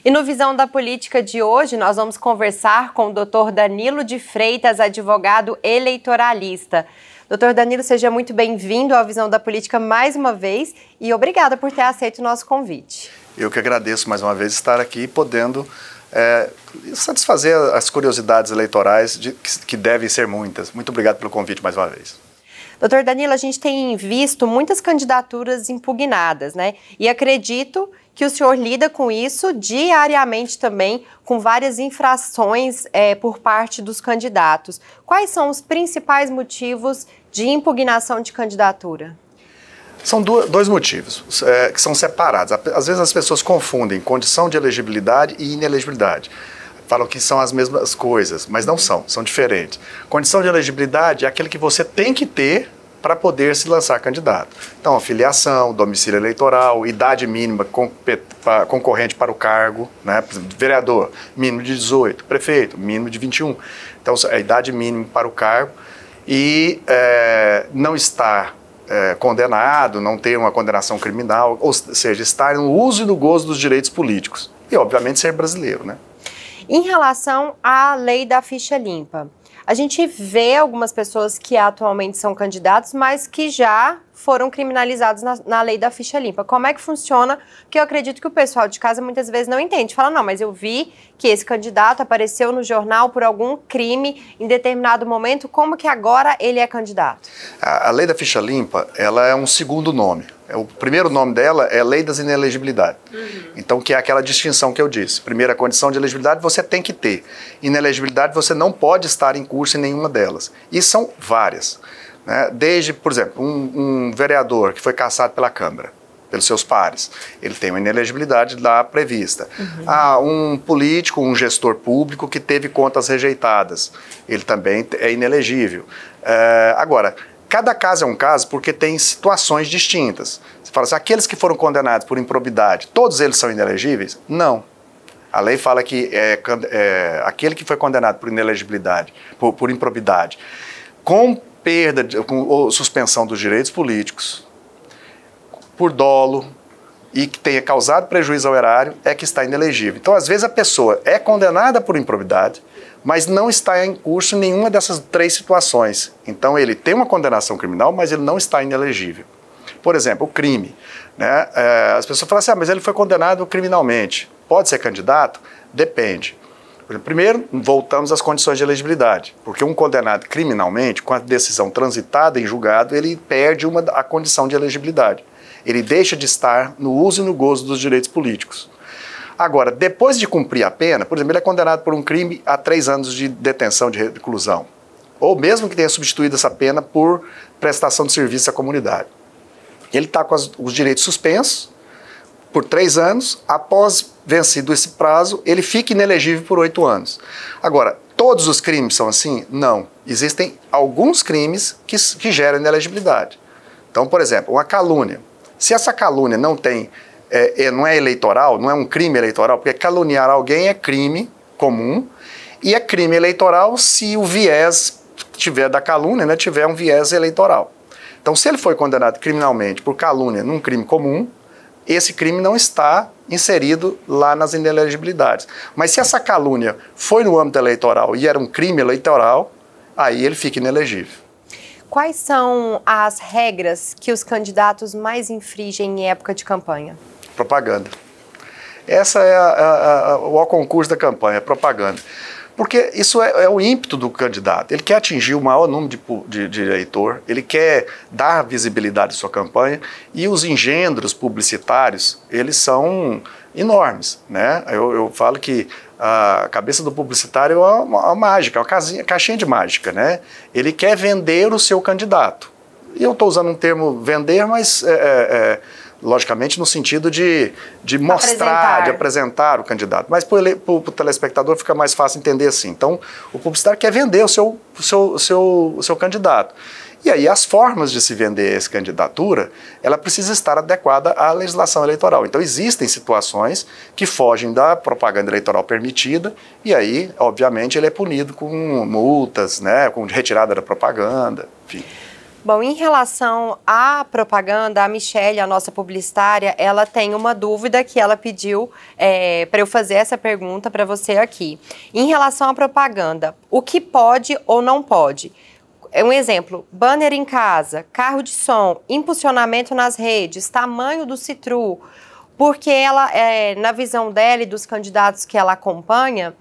E no Visão da Política de hoje, nós vamos conversar com o Dr. Danilo de Freitas, advogado eleitoralista. Dr. Danilo, seja muito bem-vindo ao Visão da Política mais uma vez e obrigada por ter aceito o nosso convite. Eu que agradeço mais uma vez estar aqui podendo satisfazer as curiosidades eleitorais, que devem ser muitas. Muito obrigado pelo convite mais uma vez. Doutor Danilo, a gente tem visto muitas candidaturas impugnadas, né? E acredito que o senhor lida com isso diariamente também, com várias infrações por parte dos candidatos. Quais são os principais motivos de impugnação de candidatura? São dois motivos que são separados. Às vezes as pessoas confundem condição de elegibilidade e inelegibilidade. Falam que são as mesmas coisas, mas não são diferentes. Condição de elegibilidade é aquele que você tem que ter para poder se lançar candidato. Então, filiação, domicílio eleitoral, idade mínima concorrente para o cargo, né? Vereador, mínimo de 18, prefeito, mínimo de 21. Então, é a idade mínima para o cargo e não estar condenado, não ter uma condenação criminal, ou seja, estar no uso e no gozo dos direitos políticos. E, obviamente, ser brasileiro, né? Em relação à lei da ficha limpa, a gente vê algumas pessoas que atualmente são candidatos, mas que já foram criminalizados na lei da ficha limpa. Como é que funciona? Porque eu acredito que o pessoal de casa muitas vezes não entende. Fala, não, mas eu vi que esse candidato apareceu no jornal por algum crime em determinado momento, como que agora ele é candidato? A lei da ficha limpa, ela é um segundo nome. O primeiro nome dela é Lei das Inelegibilidades. Então, que é aquela distinção que eu disse. Primeira condição de elegibilidade você tem que ter. Inelegibilidade você não pode estar em curso em nenhuma delas. E são várias. Né? Desde, por exemplo, um vereador que foi cassado pela Câmara, pelos seus pares, ele tem uma inelegibilidade lá prevista. Um político, um gestor público que teve contas rejeitadas, ele também é inelegível. Agora, cada caso é um caso porque tem situações distintas. Você fala assim, aqueles que foram condenados por improbidade, todos eles são inelegíveis? Não. A lei fala que aquele que foi condenado por inelegibilidade, por improbidade, com perda ou suspensão dos direitos políticos, por dolo e que tenha causado prejuízo ao erário, é que está inelegível. Então, às vezes, a pessoa é condenada por improbidade, mas não está em curso nenhuma dessas três situações. Então, ele tem uma condenação criminal, mas ele não está inelegível. Por exemplo, o crime. Né? As pessoas falam assim, mas ele foi condenado criminalmente. Pode ser candidato? Depende. Primeiro, voltamos às condições de elegibilidade, porque um condenado criminalmente, com a decisão transitada em julgado, ele perde a condição de elegibilidade. Ele deixa de estar no uso e no gozo dos direitos políticos. Agora, depois de cumprir a pena, por exemplo, ele é condenado por um crime a 3 anos de detenção, de reclusão, ou mesmo que tenha substituído essa pena por prestação de serviço à comunidade. Ele está com os direitos suspensos por 3 anos, após vencido esse prazo, ele fica inelegível por 8 anos. Agora, todos os crimes são assim? Não. Existem alguns crimes que geram inelegibilidade. Então, por exemplo, uma calúnia. Se essa calúnia não é eleitoral, não é um crime eleitoral, porque caluniar alguém é crime comum e é crime eleitoral se o viés tiver da calúnia, né, tiver um viés eleitoral. Então, se ele foi condenado criminalmente por calúnia num crime comum, esse crime não está inserido lá nas inelegibilidades. Mas se essa calúnia foi no âmbito eleitoral e era um crime eleitoral, aí ele fica inelegível. Quais são as regras que os candidatos mais infringem em época de campanha? Propaganda. Essa é o concurso da campanha, propaganda. Porque isso é o ímpeto do candidato. Ele quer atingir o maior número de eleitor, ele quer dar visibilidade à sua campanha e os engendros publicitários, eles são enormes, né? Eu falo que a cabeça do publicitário é uma mágica, uma caixinha de mágica, né? Ele quer vender o seu candidato. E eu estou usando um termo vender, mas logicamente no sentido de mostrar, de apresentar o candidato. Mas para o telespectador fica mais fácil entender assim. Então, o publicitário quer vender o seu candidato. E aí as formas de se vender essa candidatura, ela precisa estar adequada à legislação eleitoral. Então existem situações que fogem da propaganda eleitoral permitida e aí, obviamente, ele é punido com multas, né, com retirada da propaganda, enfim. Bom, em relação à propaganda, a Michelle, a nossa publicitária, ela tem uma dúvida que ela pediu para eu fazer essa pergunta para você aqui. Em relação à propaganda, o que pode ou não pode? Um exemplo, banner em casa, carro de som, impulsionamento nas redes, tamanho do see-through, porque ela, na visão dela e dos candidatos que ela acompanha,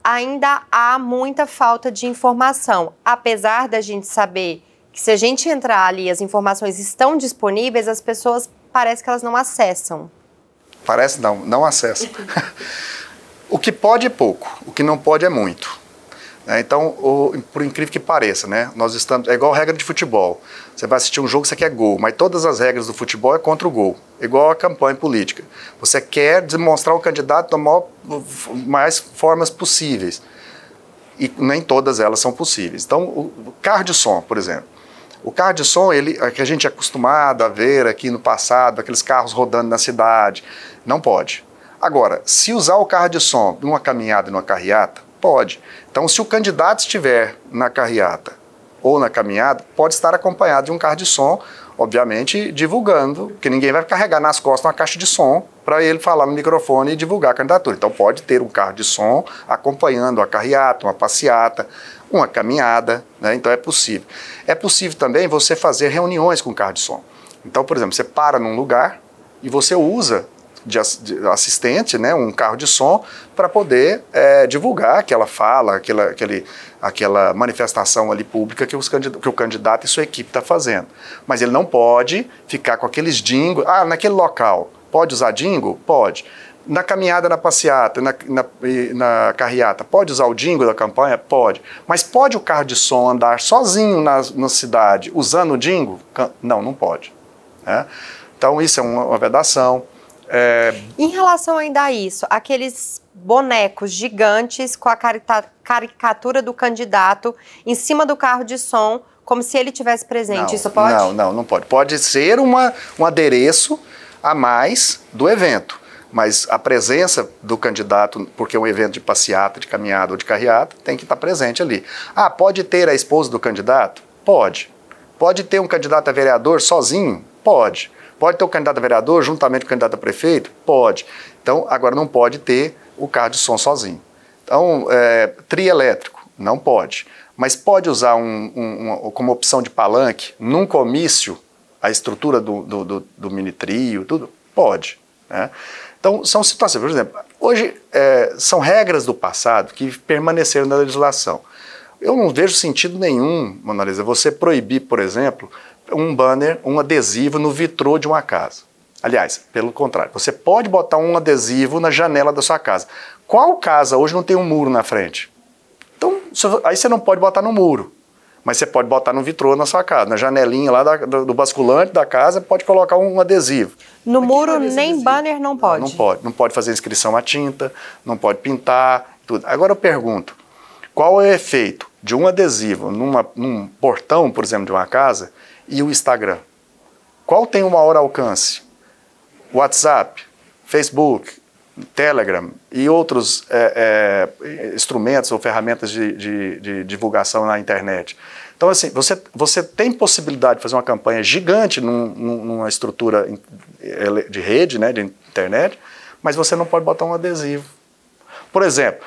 ainda há muita falta de informação, apesar da gente saber que se a gente entrar ali, as informações estão disponíveis, as pessoas parece que elas não acessam. Parece não acessam. O que pode é pouco, o que não pode é muito. Então, por incrível que pareça, né, nós estamos, é igual regra de futebol. Você vai assistir um jogo, você quer gol, mas todas as regras do futebol é contra o gol. Igual a campanha política. Você quer demonstrar o candidato da mais formas possíveis. E nem todas elas são possíveis. Então, o carro de som, por exemplo. O carro de som, que a gente é acostumado a ver aqui no passado, aqueles carros rodando na cidade, não pode. Agora, se usar o carro de som numa caminhada e numa carreata, pode. Então, se o candidato estiver na carreata ou na caminhada, pode estar acompanhado de um carro de som, obviamente divulgando, porque ninguém vai carregar nas costas uma caixa de som para ele falar no microfone e divulgar a candidatura. Então, pode ter um carro de som acompanhando a carreata, uma passeata, uma caminhada, né? Então é possível. É possível também você fazer reuniões com carro de som. Então, por exemplo, você para num lugar e você usa de assistente, né, um carro de som, para poder divulgar aquela fala, aquela manifestação ali pública que o candidato e sua equipe está fazendo. Mas ele não pode ficar com aqueles jingles. Ah, naquele local, pode usar jingle? Pode. Na caminhada, na passeata, na carreata, pode usar o jingle da campanha? Pode. Mas pode o carro de som andar sozinho na cidade usando o jingle? Não, não pode. Né? Então isso é uma vedação. Em relação ainda a isso, aqueles bonecos gigantes com a caricatura do candidato em cima do carro de som, como se ele tivesse presente, não, isso pode? Não pode. Pode ser um adereço a mais do evento, mas a presença do candidato, porque é um evento de passeata, de caminhada ou de carreata, tem que estar presente ali. Ah, pode ter a esposa do candidato? Pode. Pode ter um candidato a vereador sozinho? Pode. Pode ter o candidato a vereador juntamente com o candidato a prefeito? Pode. Então, agora não pode ter o carro de som sozinho. Então, trio elétrico? Não pode. Mas pode usar como opção de palanque, num comício, a estrutura do mini trio, tudo? Pode. Né? Então, são situações. Por exemplo, hoje são regras do passado que permaneceram na legislação. Eu não vejo sentido nenhum, Mona Lisa, você proibir, por exemplo, um banner, um adesivo no vitrô de uma casa. Aliás, pelo contrário, você pode botar um adesivo na janela da sua casa. Qual casa hoje não tem um muro na frente? Então, aí você não pode botar no muro, mas você pode botar no vitrô na sua casa, na janelinha lá do basculante da casa, pode colocar um adesivo. No muro nem banner não pode? Não pode. Não pode fazer inscrição à tinta, não pode pintar, tudo. Agora eu pergunto, qual é o efeito de um adesivo num portão, por exemplo, de uma casa, e o Instagram? Qual tem o maior alcance? WhatsApp, Facebook, Telegram e outros instrumentos ou ferramentas de divulgação na internet. Então, assim, você tem possibilidade de fazer uma campanha gigante numa estrutura de rede, né, de internet, mas você não pode botar um adesivo. Por exemplo,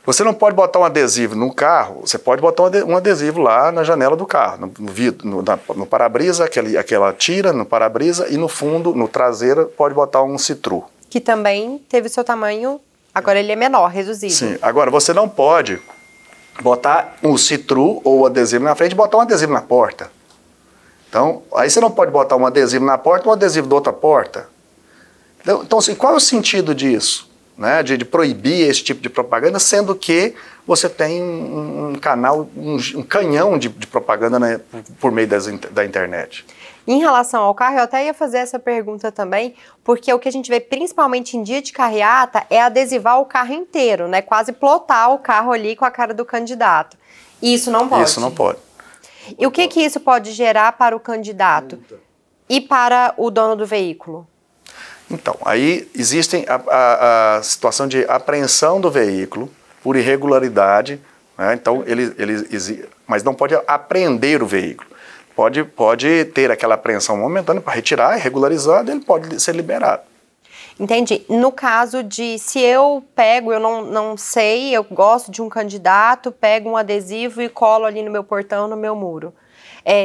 você não pode botar um adesivo no carro, você pode botar um adesivo lá na janela do carro, no vidro, no para-brisa, aquela tira no para-brisa, e no fundo, no traseiro, pode botar um see-through. Que também teve seu tamanho, agora ele é menor, reduzido. Sim, agora você não pode botar um see-through ou adesivo na frente e botar um adesivo na porta. Então, aí você não pode botar um adesivo na porta e um adesivo da outra porta. Então assim, qual é o sentido disso? Né, de proibir esse tipo de propaganda, sendo que você tem um canal, um canhão de propaganda, né, por meio da internet. Em relação ao carro, eu até ia fazer essa pergunta também, porque o que a gente vê principalmente em dia de carreata é adesivar o carro inteiro, né, quase plotar o carro ali com a cara do candidato. E isso não pode? Isso não pode. E o que isso pode gerar para o candidato e para o dono do veículo? Então, aí existe a situação de apreensão do veículo por irregularidade, né? Então, mas não pode apreender o veículo. pode ter aquela apreensão momentânea para retirar, regularizar, ele pode ser liberado. Entendi. No caso de, se eu pego, eu não sei, eu gosto de um candidato, pego um adesivo e colo ali no meu portão, no meu muro,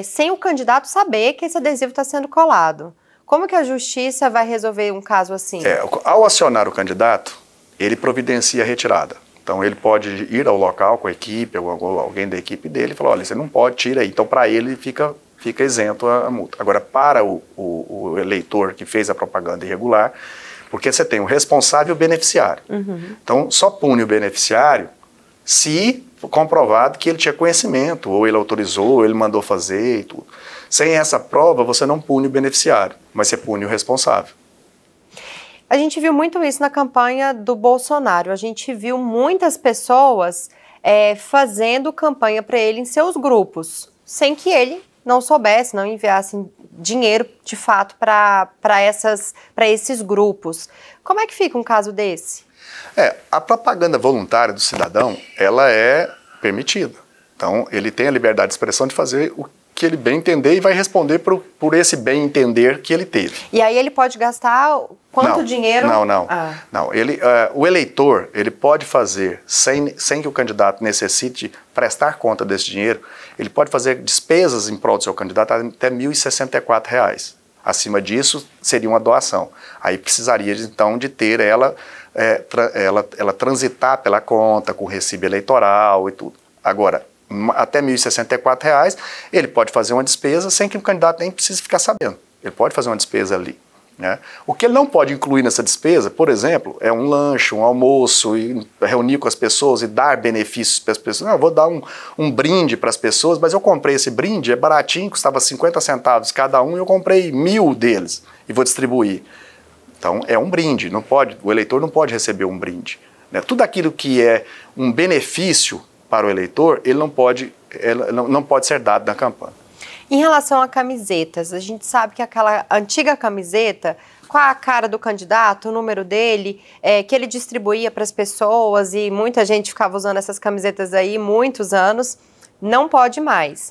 sem o candidato saber que esse adesivo está sendo colado. Como que a justiça vai resolver um caso assim? Ao acionar o candidato, ele providencia a retirada. Então, ele pode ir ao local com a equipe, ou alguém da equipe dele, e falar, olha, você não pode, tira aí. Então, para ele, fica isento a multa. Agora, para o eleitor que fez a propaganda irregular, porque você tem o responsável e o beneficiário. Então, só pune o beneficiário se comprovado que ele tinha conhecimento, ou ele autorizou, ou ele mandou fazer e tudo. Sem essa prova, você não pune o beneficiário, mas você pune o responsável. A gente viu muito isso na campanha do Bolsonaro. A gente viu muitas pessoas fazendo campanha para ele em seus grupos, sem que ele não soubesse, não enviasse dinheiro de fato para esses grupos. Como é que fica um caso desse? A propaganda voluntária do cidadão, ela é permitida. Então, ele tem a liberdade de expressão de fazer o que ele bem entender e vai responder por esse bem entender que ele teve. E aí ele pode gastar quanto dinheiro? Não. O eleitor, ele pode fazer, sem que o candidato necessite prestar conta desse dinheiro, ele pode fazer despesas em prol do seu candidato até R$ 1.064. Acima disso, seria uma doação. Aí precisaria, então, de ter ela transitar pela conta, com recibo eleitoral e tudo. Agora, até R$ 1.064, ele pode fazer uma despesa sem que o candidato nem precise ficar sabendo. Ele pode fazer uma despesa ali. Né? O que ele não pode incluir nessa despesa, por exemplo, é um lanche, um almoço, e reunir com as pessoas e dar benefícios para as pessoas. Não, eu vou dar um brinde para as pessoas, mas eu comprei esse brinde, é baratinho, custava 50 centavos cada um, e eu comprei 1.000 deles e vou distribuir. Então, é um brinde, o eleitor não pode receber um brinde. Né? Tudo aquilo que é um benefício para o eleitor, ele não pode ser dado na campanha. Em relação a camisetas, a gente sabe que aquela antiga camiseta, com a cara do candidato, o número dele, que ele distribuía para as pessoas e muita gente ficava usando essas camisetas aí muitos anos, não pode mais.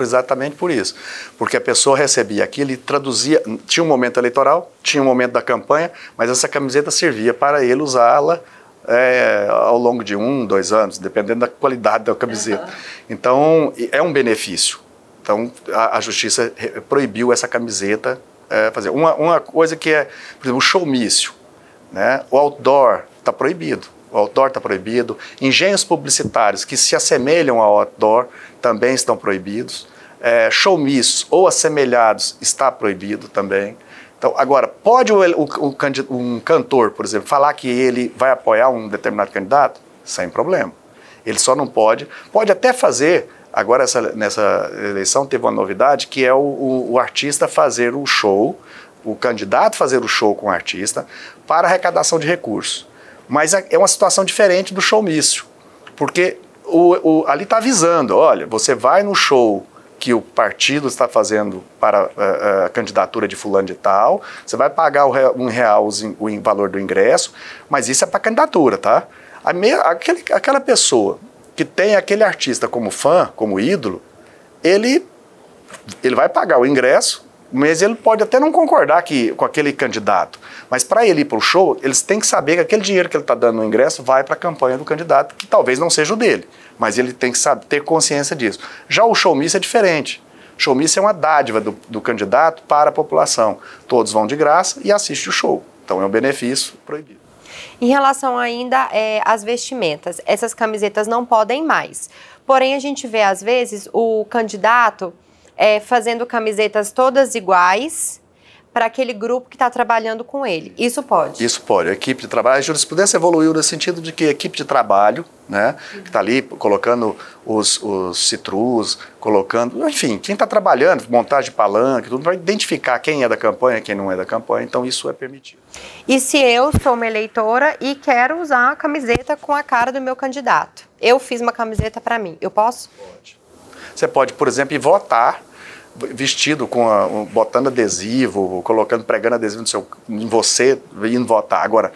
Exatamente por isso. Porque a pessoa recebia aquilo e traduzia, tinha um momento eleitoral, tinha um momento da campanha, mas essa camiseta servia para ele usá-la ao longo de 1, 2 anos, dependendo da qualidade da camiseta. Então, é um benefício. Então, a justiça proibiu essa camiseta fazer. Uma coisa que é, por exemplo, o showmício, né? O outdoor está proibido. O outdoor está proibido. Engenhos publicitários que se assemelham ao outdoor também estão proibidos. Showmícios ou assemelhados está proibido também. Então, agora, pode um cantor, por exemplo, falar que ele vai apoiar um determinado candidato? Sem problema. Ele só não pode até fazer. Agora, nessa eleição, teve uma novidade, que é o artista fazer o show, o candidato fazer o show com o artista, para arrecadação de recursos. Mas é uma situação diferente do showmício, porque ali está avisando, olha, você vai no show que o partido está fazendo para a candidatura de fulano de tal, você vai pagar R$1 o valor do ingresso, mas isso é para a candidatura, tá? Aquela pessoa que tem aquele artista como fã, como ídolo, ele vai pagar o ingresso, mas ele pode até não concordar com aquele candidato. Mas para ele ir para o show, eles têm que saber que aquele dinheiro que ele está dando no ingresso vai para a campanha do candidato, que talvez não seja o dele. Mas ele tem que ter consciência disso. Já o showmício é diferente. Showmício é uma dádiva do candidato para a população. Todos vão de graça e assistem o show. Então é um benefício proibido. Em relação ainda às vestimentas, essas camisetas não podem mais. Porém, a gente vê, às vezes, o candidato fazendo camisetas todas iguais para aquele grupo que está trabalhando com ele. Isso pode? Isso pode. A equipe de trabalho, a jurisprudência evoluiu no sentido de que a equipe de trabalho, né, que está ali colocando os citrus, colocando, enfim, quem está trabalhando, montagem de palanque, tudo, vai identificar quem é da campanha, quem não é da campanha, então isso é permitido. E se eu sou uma eleitora e quero usar uma camiseta com a cara do meu candidato? Eu fiz uma camiseta para mim, eu posso? Pode. Você pode, por exemplo, ir votar vestido botando adesivo, pregando adesivo em você, indo votar. Agora,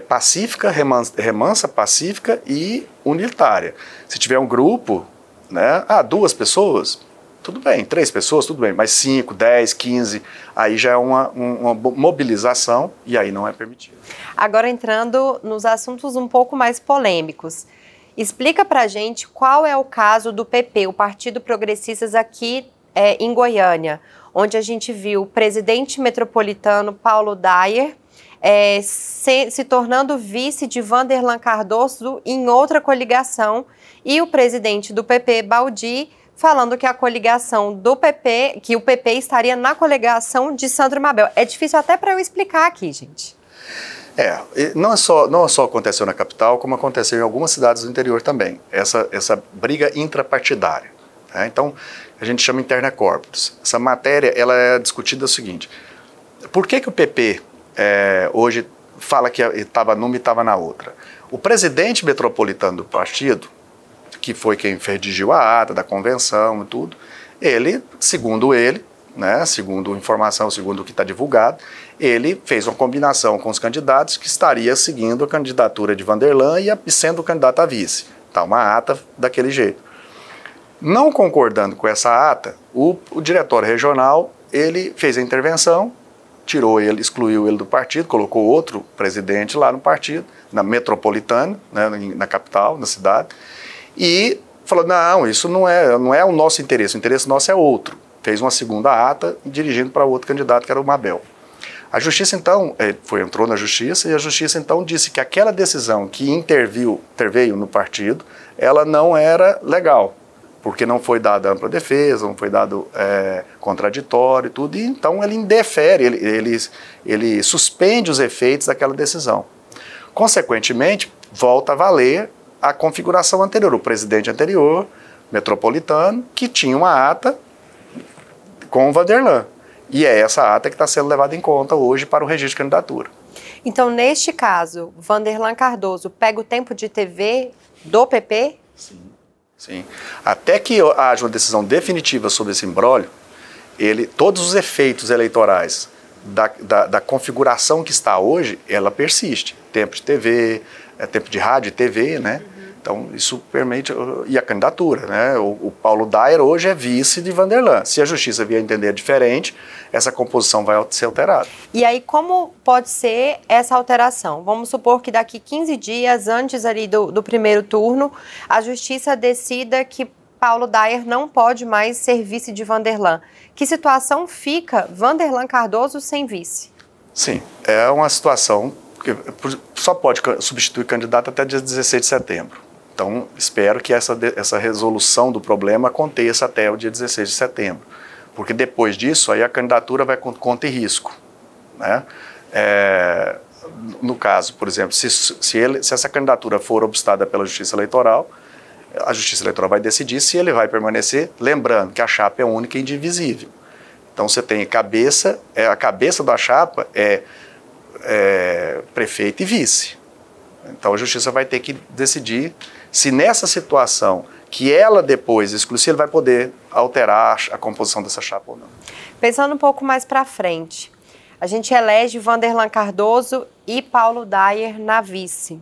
pacífica, remansa, pacífica e unitária. Se tiver um grupo, né, 2 pessoas, tudo bem, 3 pessoas, tudo bem, mas 5, 10, 15, aí já é uma mobilização e aí não é permitido. Agora entrando nos assuntos um pouco mais polêmicos, explica pra gente qual é o caso do PP, o Partido Progressistas aqui em Goiânia, onde a gente viu o presidente metropolitano Paulo Dyer se tornando vice de Vanderlan Cardoso em outra coligação e o presidente do PP, Baldi, falando que a coligação do PP, que o PP estaria na coligação de Sandro Mabel. É difícil até para eu explicar aqui, gente. Não só aconteceu na capital, como aconteceu em algumas cidades do interior também, essa briga intrapartidária. Então, a gente chama interna corporis. Essa matéria ela é discutida o seguinte: por que o PP hoje fala que estava numa e estava na outra? O presidente metropolitano do partido, que foi quem redigiu a ata da convenção e tudo, segundo informação, segundo o que está divulgado, ele fez uma combinação com os candidatos que estaria seguindo a candidatura de Vanderlan e sendo candidato a vice. Tá uma ata daquele jeito. Não concordando com essa ata, o diretório regional, ele fez a intervenção, tirou ele, excluiu ele do partido, colocou outro presidente lá no partido, na metropolitana, né, na capital, na cidade, e falou, não, isso não é o nosso interesse, o interesse nosso é outro. Fez uma segunda ata, dirigindo para outro candidato, que era o Mabel. A Justiça, então, entrou na Justiça, e a Justiça, então, disse que aquela decisão que interveio no partido, ela não era legal, porque não foi dada ampla defesa, não foi dado contraditório e tudo, e então ele indefere, ele suspende os efeitos daquela decisão. Consequentemente, volta a valer a configuração anterior, o presidente anterior, metropolitano, que tinha uma ata com o Vanderlan. E é essa ata que está sendo levada em conta hoje para o registro de candidatura. Então, neste caso, Vanderlan Cardoso pega o tempo de TV do PP? Sim. Até que haja uma decisão definitiva sobre esse imbróglio, todos os efeitos eleitorais da configuração que está hoje, ela persiste. Tempo de TV, tempo de rádio e TV, né? Então, isso permite... E a candidatura, né? O Paulo Dyer hoje é vice de Vanderlan. Se a Justiça vier entender diferente, essa composição vai ser alterada. E aí, como pode ser essa alteração? Vamos supor que daqui 15 dias, antes ali do primeiro turno, a Justiça decida que Paulo Dyer não pode mais ser vice de Vanderlan. Que situação fica Vanderlan Cardoso sem vice? Sim, é uma situação que só pode substituir candidato até dia 16 de setembro. Então, espero que essa resolução do problema aconteça até o dia 16 de setembro, porque depois disso, aí a candidatura vai com conta e risco, né? No caso, por exemplo, se essa candidatura for obstada pela Justiça Eleitoral, a Justiça Eleitoral vai decidir se ele vai permanecer, lembrando que a chapa é única e indivisível. Então, você tem a cabeça da chapa é prefeito e vice. Então, a Justiça vai ter que decidir se nessa situação que ela depois exclui, se ele vai poder alterar a composição dessa chapa ou não. Pensando um pouco mais para frente, a gente elege Vanderlan Cardoso e Paulo Dyer na vice.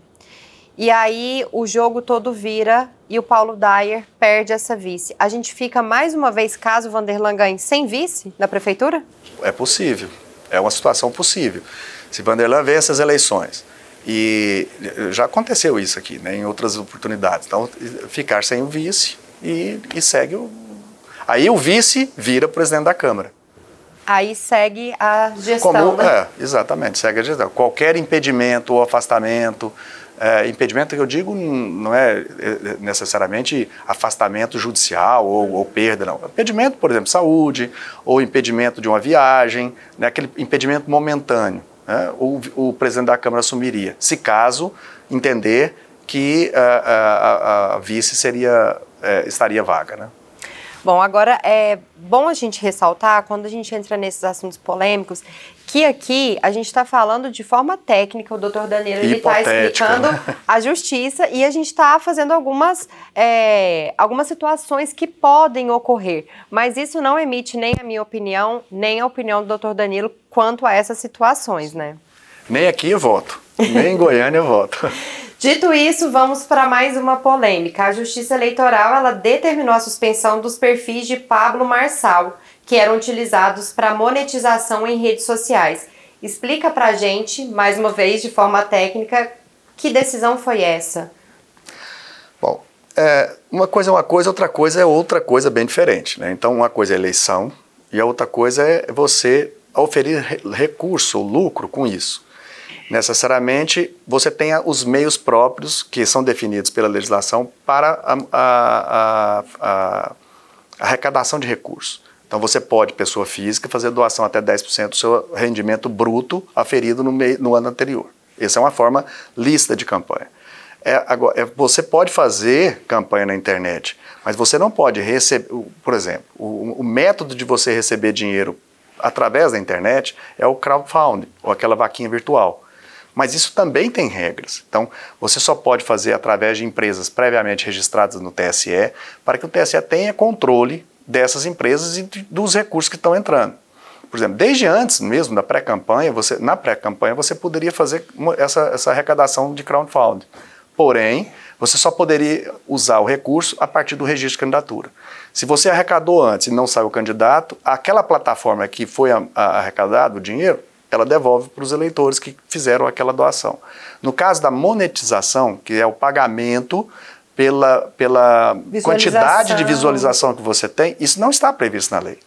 E aí o jogo todo vira e o Paulo Dyer perde essa vice. A gente fica mais uma vez, caso o Vanderlan ganhe, sem vice na prefeitura? É possível, é uma situação possível. Se Vanderlan vence as eleições, e já aconteceu isso aqui, né, em outras oportunidades, então ficar sem o vice e segue aí o vice vira presidente da Câmara. Aí segue a gestão, né? Exatamente, segue a gestão. Qualquer impedimento ou afastamento, impedimento que eu digo não é necessariamente afastamento judicial ou perda, não. Impedimento, por exemplo, saúde, ou impedimento de uma viagem, né, aquele impedimento momentâneo. O presidente da Câmara assumiria, se caso entender que a vice estaria vaga, né? Bom, agora é bom a gente ressaltar, quando a gente entra nesses assuntos polêmicos, que aqui a gente está falando de forma técnica, o doutor Danilo está explicando a justiça e a gente está fazendo algumas situações que podem ocorrer, mas isso não emite nem a minha opinião, nem a opinião do doutor Danilo quanto a essas situações, né? Nem aqui eu voto, nem em Goiânia eu voto. Dito isso, vamos para mais uma polêmica. A Justiça Eleitoral ela determinou a suspensão dos perfis de Pablo Marçal, que eram utilizados para monetização em redes sociais. Explica pra gente, mais uma vez, de forma técnica, que decisão foi essa? Bom, uma coisa é uma coisa, outra coisa é outra coisa bem diferente, né? Então, uma coisa é eleição e a outra coisa é você oferir recurso ou lucro com isso. Necessariamente, você tem os meios próprios que são definidos pela legislação para a arrecadação de recursos. Então, você pode, pessoa física, fazer doação até 10% do seu rendimento bruto aferido no ano anterior. Essa é uma forma lícita de campanha. Você pode fazer campanha na internet, mas você não pode receber, por exemplo, o método de você receber dinheiro através da internet é o crowdfunding, ou aquela vaquinha virtual. Mas isso também tem regras. Então, você só pode fazer através de empresas previamente registradas no TSE, para que o TSE tenha controle dessas empresas e dos recursos que estão entrando. Por exemplo, desde antes mesmo da pré-campanha, na pré-campanha você poderia fazer essa arrecadação de crowdfunding. Porém, você só poderia usar o recurso a partir do registro de candidatura. Se você arrecadou antes e não saiu o candidato, aquela plataforma que foi arrecadado o dinheiro, ela devolve para os eleitores que fizeram aquela doação. No caso da monetização, que é o pagamento pela quantidade de visualização que você tem, isso não está previsto na lei.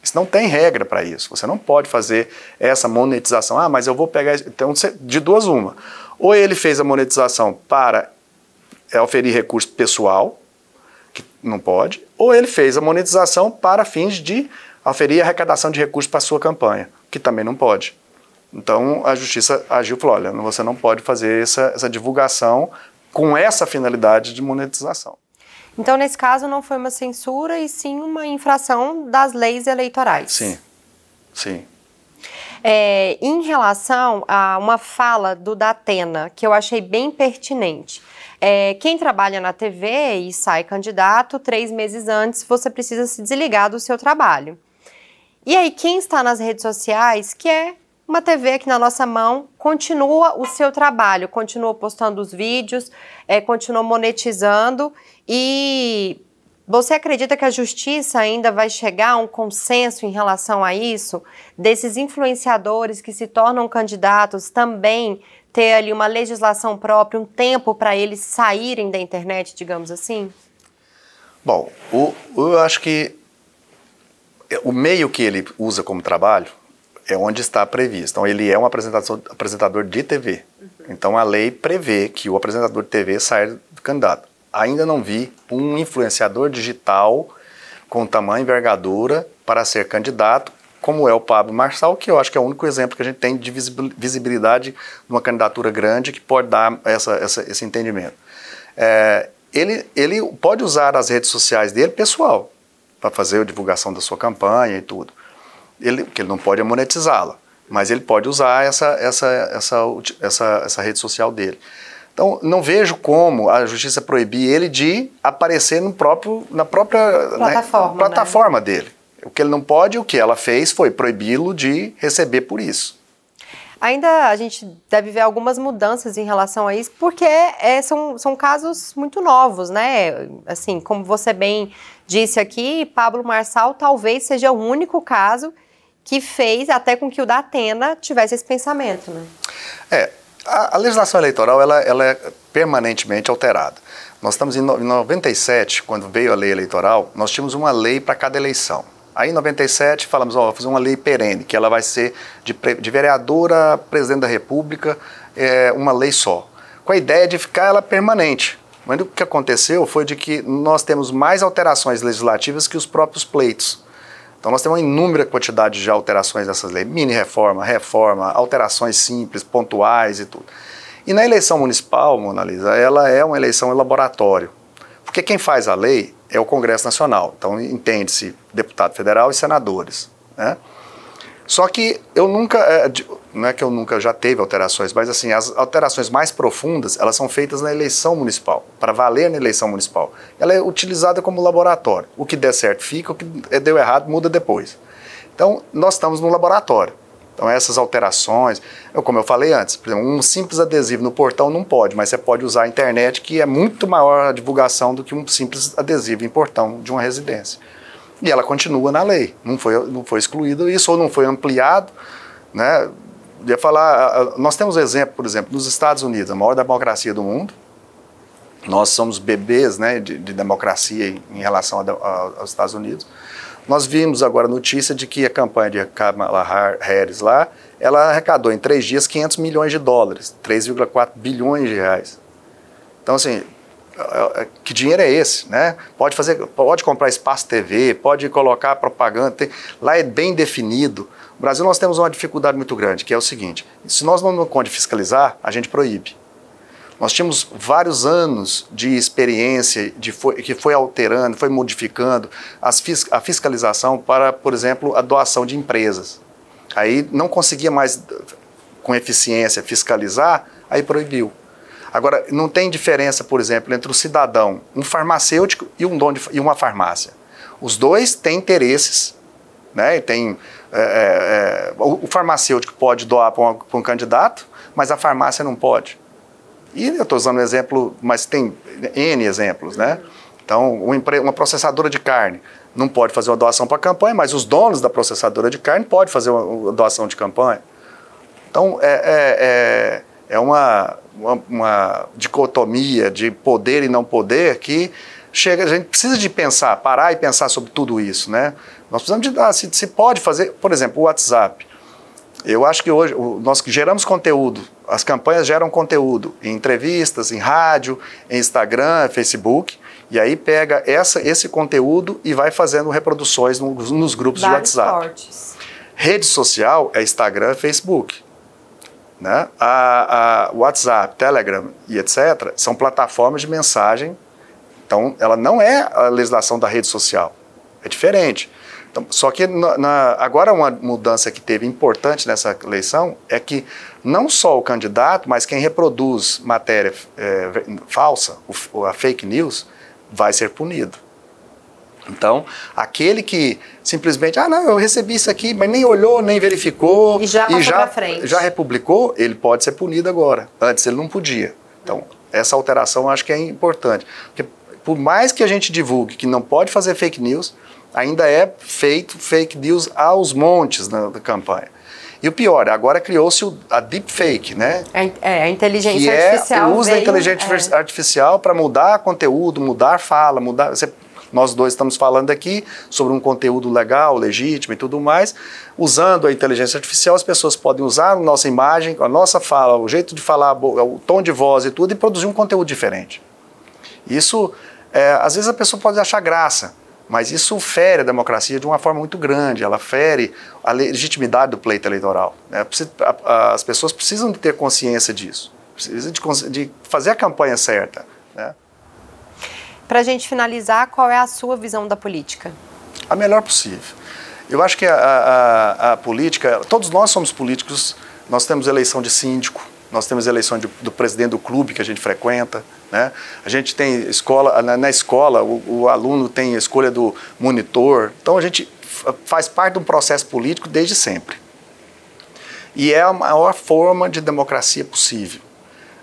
Isso não tem regra para isso. Você não pode fazer essa monetização. Ah, mas eu vou pegar... Então, de duas uma. Ou ele fez a monetização para oferir recurso pessoal, que não pode, ou ele fez a monetização para fins de oferir arrecadação de recursos para a sua campanha, que também não pode. Então, a Justiça agiu e falou, olha, você não pode fazer essa divulgação com essa finalidade de monetização. Então, nesse caso, não foi uma censura e sim uma infração das leis eleitorais. Sim, sim. Em relação a uma fala do Datena, que eu achei bem pertinente. Quem trabalha na TV e sai candidato, 3 meses antes, você precisa se desligar do seu trabalho. E aí, quem está nas redes sociais, que é uma TV aqui na nossa mão, continua o seu trabalho, continua postando os vídeos, continua monetizando. E você acredita que a Justiça ainda vai chegar a um consenso em relação a isso? Desses influenciadores que se tornam candidatos também ter ali uma legislação própria, um tempo para eles saírem da internet, digamos assim? Bom, eu acho que o meio que ele usa como trabalho é onde está previsto. Então, ele é um apresentador de TV. Então, a lei prevê que o apresentador de TV saia do candidato. Ainda não vi um influenciador digital com tamanho e envergadura para ser candidato, como é o Pablo Marçal, que eu acho que é o único exemplo que a gente tem de visibilidade de uma candidatura grande que pode dar esse entendimento. Ele pode usar as redes sociais dele pessoal para fazer a divulgação da sua campanha e tudo. Que ele não pode monetizá-la, mas ele pode usar essa rede social dele. Então, não vejo como a Justiça proibir ele de aparecer na própria plataforma dele. O que ele não pode, o que ela fez foi proibi-lo de receber por isso. Ainda a gente deve ver algumas mudanças em relação a isso, porque são casos muito novos, né? Assim, como você bem disse aqui, Pablo Marçal talvez seja o único caso que fez até com que o Datena tivesse esse pensamento, né? A legislação eleitoral ela é permanentemente alterada. Nós estamos em 97, quando veio a lei eleitoral, nós tínhamos uma lei para cada eleição. Aí em 97 falamos, vamos fazer uma lei perene, que ela vai ser de vereadora a presidente da República, uma lei só, com a ideia de ficar ela permanente. Mas o que aconteceu foi de que nós temos mais alterações legislativas que os próprios pleitos. Então nós temos uma inúmera quantidade de alterações dessas leis, mini-reforma, reforma, alterações simples, pontuais e tudo. E na eleição municipal, Mona Lisa, ela é uma eleição em laboratório, porque quem faz a lei é o Congresso Nacional, então entende-se deputado federal e senadores, né? Só que eu nunca, não é que eu nunca já teve alterações, mas assim, as alterações mais profundas, elas são feitas na eleição municipal, para valer na eleição municipal. Ela é utilizada como laboratório. O que der certo fica, o que deu errado muda depois. Então, nós estamos no laboratório. Então essas alterações, como eu falei antes, por exemplo, um simples adesivo no portão não pode, mas você pode usar a internet, que é muito maior a divulgação do que um simples adesivo em portão de uma residência. E ela continua na lei, não foi excluído isso ou não foi ampliado, né? Eu ia falar, nós temos exemplo, por exemplo, nos Estados Unidos, a maior democracia do mundo. Nós somos bebês, né, de democracia em relação aos Estados Unidos. Nós vimos agora a notícia de que a campanha de Kamala Harris lá, ela arrecadou em 3 dias 500 milhões de dólares, 3,4 bilhões de reais. Então, assim, que dinheiro é esse, né? Pode comprar espaço TV, pode colocar propaganda, lá é bem definido. No Brasil nós temos uma dificuldade muito grande, que é o seguinte, se nós não conseguimos fiscalizar, a gente proíbe. Nós tínhamos vários anos de experiência que foi alterando, foi modificando a fiscalização para, por exemplo, a doação de empresas. Aí não conseguia mais, com eficiência, fiscalizar, aí proibiu. Agora, não tem diferença, por exemplo, entre o cidadão, um farmacêutico e uma farmácia. Os dois têm interesses, né? O farmacêutico pode doar para um candidato, mas a farmácia não pode. E eu estou usando um exemplo, mas tem N exemplos, né? Então, uma processadora de carne não pode fazer uma doação para a campanha, mas os donos da processadora de carne podem fazer uma doação de campanha. Então, é uma dicotomia de poder e não poder que a gente precisa de pensar, parar e pensar sobre tudo isso, né? Nós precisamos se pode fazer, por exemplo, o WhatsApp. Eu acho que hoje nós geramos conteúdo, as campanhas geram conteúdo em entrevistas, em rádio, em Instagram, Facebook, e aí pega esse conteúdo e vai fazendo reproduções nos grupos de WhatsApp. Fortes. Rede social é Instagram, Facebook. Né? A WhatsApp, Telegram e etc. são plataformas de mensagem, então ela não é a legislação da rede social, é diferente. Então, só que agora uma mudança que teve importante nessa eleição é que não só o candidato, mas quem reproduz matéria falsa, a fake news, vai ser punido. Então, aquele que simplesmente, não, eu recebi isso aqui, mas nem olhou, nem verificou, e já passou pra frente. Já republicou, ele pode ser punido agora. Antes ele não podia. Então, essa alteração eu acho que é importante. Porque por mais que a gente divulgue que não pode fazer fake news, ainda é feito fake news aos montes na campanha. E o pior, agora criou-se a deepfake, né? A inteligência artificial. O uso da inteligência artificial para mudar conteúdo, mudar fala, nós dois estamos falando aqui sobre um conteúdo legal, legítimo e tudo mais. Usando a inteligência artificial, as pessoas podem usar a nossa imagem, a nossa fala, o jeito de falar, o tom de voz e tudo, e produzir um conteúdo diferente. Isso, às vezes a pessoa pode achar graça, mas isso fere a democracia de uma forma muito grande, ela fere a legitimidade do pleito eleitoral. Né? As pessoas precisam de ter consciência disso, precisam de fazer a campanha certa. Né? Para a gente finalizar, qual é a sua visão da política? A melhor possível. Eu acho que a política, todos nós somos políticos, nós temos eleição de síndico, nós temos eleição do presidente do clube que a gente frequenta, né? A gente tem escola, na escola o aluno tem a escolha do monitor, então a gente faz parte de um processo político desde sempre. E é a maior forma de democracia possível.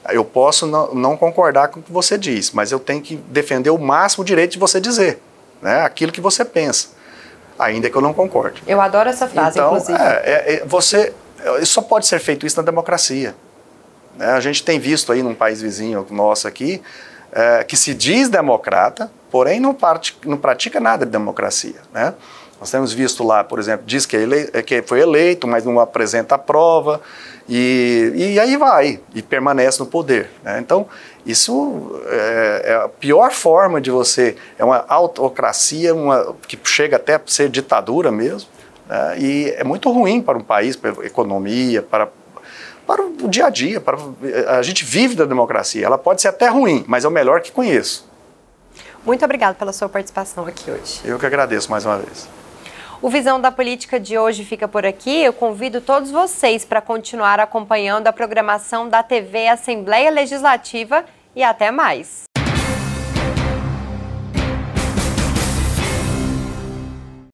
Eu posso não concordar com o que você diz, mas eu tenho que defender o máximo direito de você dizer, né? Aquilo que você pensa, ainda que eu não concorde. Eu adoro essa frase, então, inclusive. Só pode ser feito isso na democracia. A gente tem visto aí num país vizinho nosso aqui, que se diz democrata, porém não pratica nada de democracia. Né? Nós temos visto lá, por exemplo, diz que foi eleito, mas não apresenta a prova, e aí vai, e permanece no poder. Né? Então, isso é a pior forma de você, é uma autocracia, que chega até a ser ditadura mesmo, né? E é muito ruim para um país, para a economia, para o dia a dia, a gente vive da democracia, ela pode ser até ruim, mas é o melhor que conheço. Muito obrigada pela sua participação aqui hoje. Eu que agradeço mais uma vez. O Visão da Política de hoje fica por aqui. Eu convido todos vocês para continuar acompanhando a programação da TV Assembleia Legislativa e até mais.